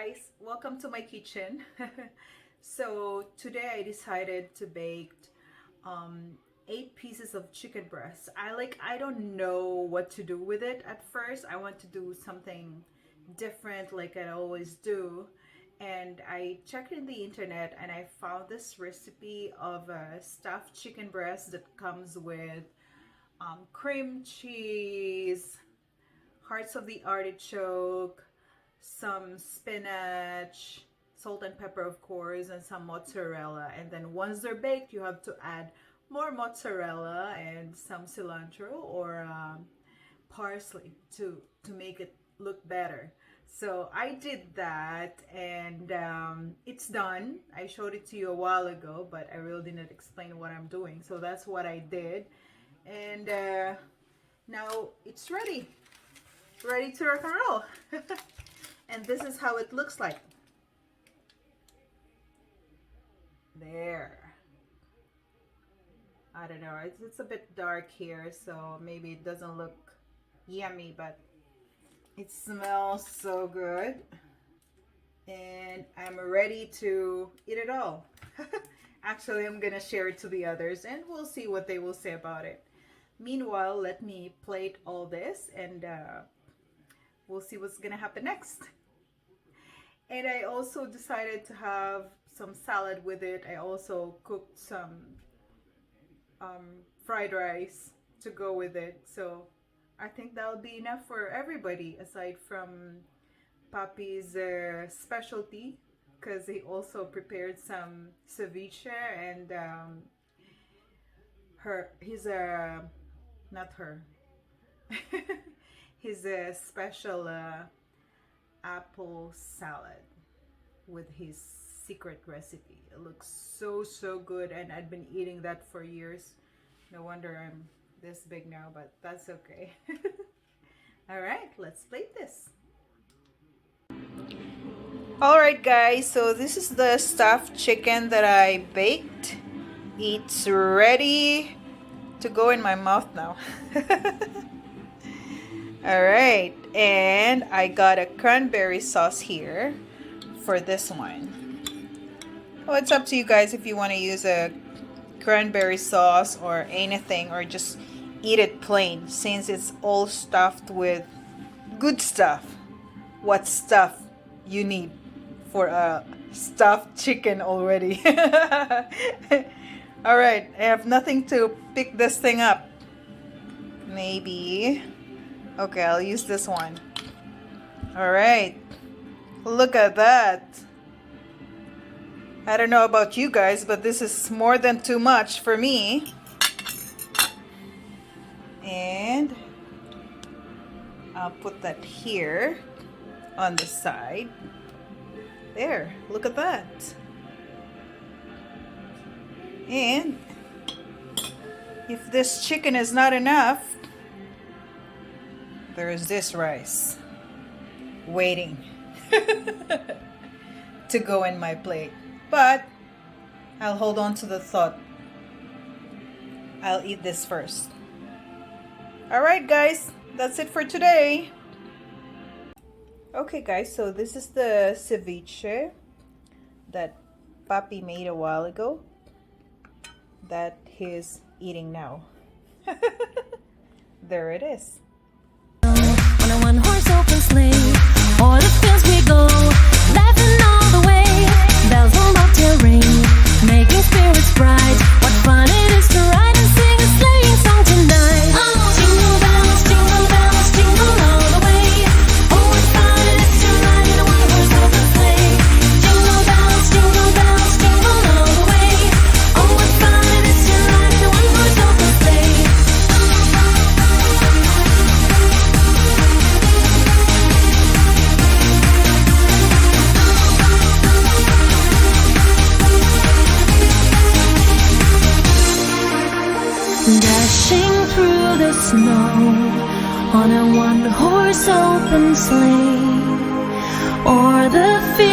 guys, welcome to my kitchen. So today I decided to bake 8 pieces of chicken breast. I don't know what to do with it at first. I want to do something different like I always do, and I checked in the internet and I found this recipe of a stuffed chicken breast that comes with cream cheese, hearts of the artichoke, some spinach, salt and pepper of course, and some mozzarella. And then once they're baked, you have to add more mozzarella and some cilantro or parsley to make it look better. So I did that, and it's done. I showed it to you a while ago, but I really didn't explain what I'm doing. So that's what I did, and now it's ready to rock and roll. And this is how it looks like. There. I don't know, it's a bit dark here, so maybe it doesn't look yummy, but it smells so good. And I'm ready to eat it all. Actually, I'm gonna share it to the others and we'll see what they will say about it. Meanwhile, let me plate all this and we'll see what's gonna happen next. And I also decided to have some salad with it. I also cooked some fried rice to go with it. So I think that'll be enough for everybody, aside from Papi's specialty, because he also prepared some ceviche, and his special apple salad with his secret recipe. It looks so good, and I've been eating that for years. No wonder I'm this big now, but that's okay. All right, let's plate this. All right guys, so this is the stuffed chicken that I baked. It's ready to go in my mouth now. All right, and I got a cranberry sauce here for this one. Well, it's up to you guys if you want to use a cranberry sauce or anything, or just eat it plain, since it's all stuffed with good stuff. What stuff you need for a stuffed chicken already. All right, I have nothing to pick this thing up. Maybe, okay, I'll use this one. All right, look at that. I don't know about you guys, but this is more than too much for me. And I'll put that here on the side. There, look at that. And if this chicken is not enough, there is this rice waiting to go in my plate. But I'll hold on to the thought. I'll eat this first. All right guys, that's it for today. Okay guys, so this is the ceviche that Papi made a while ago that he's eating now. There it is. On a one-horse open sleigh, o'er the fields we go, laughing all the way. Bells on bobtail ring, making spirits bright. What fun it is to ride and sing a sleighing song tonight. Jingle bells, jingle all the way. Oh, what fun it is to ride in a one-horse open sleigh. Jingle bells, jingle all the way. Oh, what fun it is to ride in a one-horse open sleigh. Dashing through the snow on a one-horse open sleigh, o'er the fields